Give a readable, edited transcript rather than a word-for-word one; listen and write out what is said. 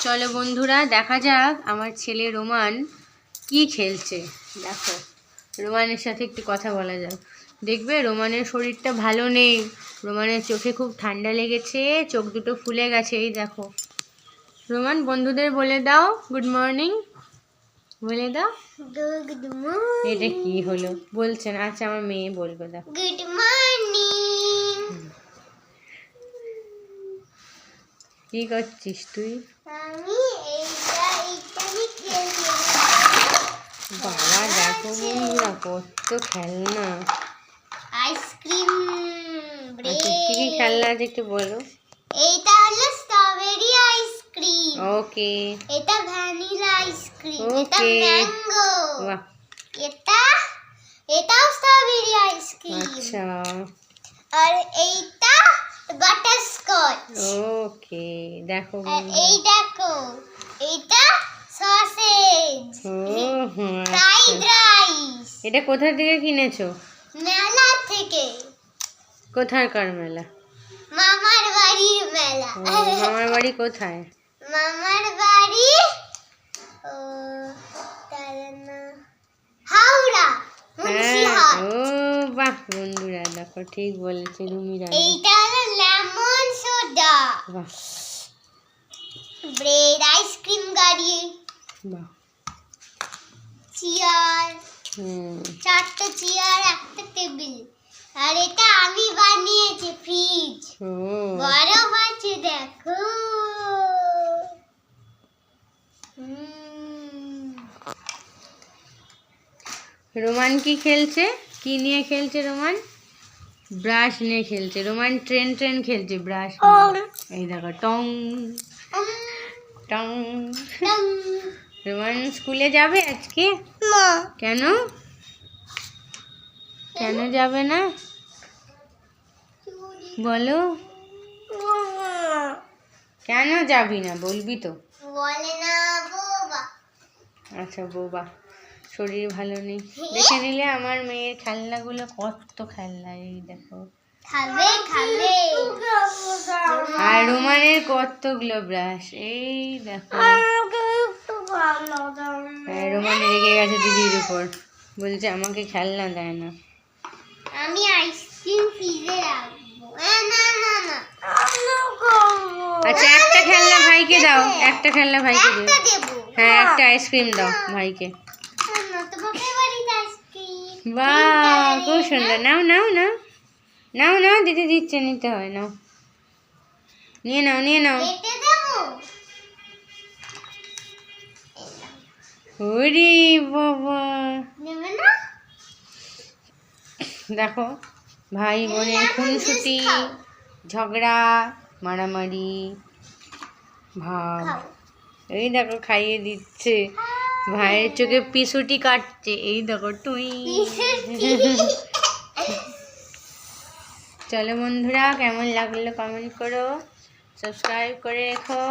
চলো বন্ধুরা দেখা যাক আমার ছেলে রোমান কি খেলছে। দেখো রোমানের সাথে একটু কথা বলা যাক। দেখবে রোমানের শরীরটা ভালো নেই, রোমানের চোখে খুব ঠান্ডা লেগেছে, চোখ দুটো ফুলে গেছে। এই দেখো রোমান, বন্ধুদের বলে দাও গুড মর্নিং, বলে দাও। Good morning. এটা কি হলো বলছেন? আচ্ছা আমার মেয়ে বলবে, দাও গুড মর্নিং। কি করছিস তুই? আমি এইটা নিয়ে খেলছি। বাবা দেখো বন্ধুরা কত খেলনা, আইসক্রিম, আচ্ছা কি কি খেলনা আছে একটু বলো। এইটা হলো স্ট্রবেরি আইসক্রিম। ওকে। এটা ভ্যানিলা আইসক্রিম। এটা ওকে। ম্যাঙ্গো। বাহ। এটাও স্ট্রবেরি আইসক্রিম। আচ্ছা আর এইটা বাটারস্কচ। ওকে দেখো আর এই দেখো এইটা সসেজ, ফ্রাইড রাইস। এটা কোথা থেকে কিনেছো? মেলা থেকে। কোথাকার মেলা? মামার বাড়ির মেলা। মামার বাড়ি কোথায়? মামার বাড়ি ও হাওড়া, মুন্সিহাট। ও বাহ বন্ধুরা দেখো ঠিক বলেছে রুমিরা। এইটা হলো লেমন সোডা। বাহ ব্রেড আইসক্রিম গাড়ি, বাহ। চেয়ার, চারটে চেয়ার, একটা টেবিল। আর এটা আমি বানিয়েছি ফ্রিজ। ও বরফ আছে দেখো। রোমান কি খেলছে? কি নিয়ে খেলছে রোমান? ব্রাশ নিয়ে খেলছে। রোমান ট্রেন খেলছে ব্রাশ। এই দেখো টং টং। রোমান স্কুলে যাবে আজকে? না। কেন? কেন যাবে না বলো? কেন যাবি না বলবি তো? বলে না বাবা। আচ্ছা বোবা, শরীর ভালো নেই। দেখে নিলে আমার মেয়ের খেলনাগুলো কত খেলনা, এই দেখো। খাবে খাবে। আর রোমানের কতগুলো ব্রাশ, এই দেখো। হ্যাঁ, রোমান রেগে গেছে দিদির উপর, বলছে আমাকে খেলনা দেয় না। আমি আইসক্রিম ফ্রিজে রাখবো। না না না। আচ্ছা একটা খেলনা ভাইকে দাও, একটা খেলনা ভাইকে দাও। একটা দেবো। হ্যাঁ একটা আইসক্রিম দাও ভাইকে। না, তোমার ফেভারিট আইসক্রিম। বাহ খুব সুন্দর। নাও নাও নাও নাও নাও, দিদি দিচ্ছে, নিতে হয়, নাও নিয়ে নাও নিয়ে নাও। কেটে দেবো। ওরে বাবা নেবে না? দেখো ভাই বোনের খুনসুটি, ঝগড়া, মারামারি ভাব। খাও। এই দেখো খাইয়ে দিচ্ছে, ভাইয়ের চোখে পিছুটি কাটছে, এই দেখো টুই। চলো বন্ধুরা কেমন লাগলো কমেন্ট করো, সাবস্ক্রাইব করে রেখো।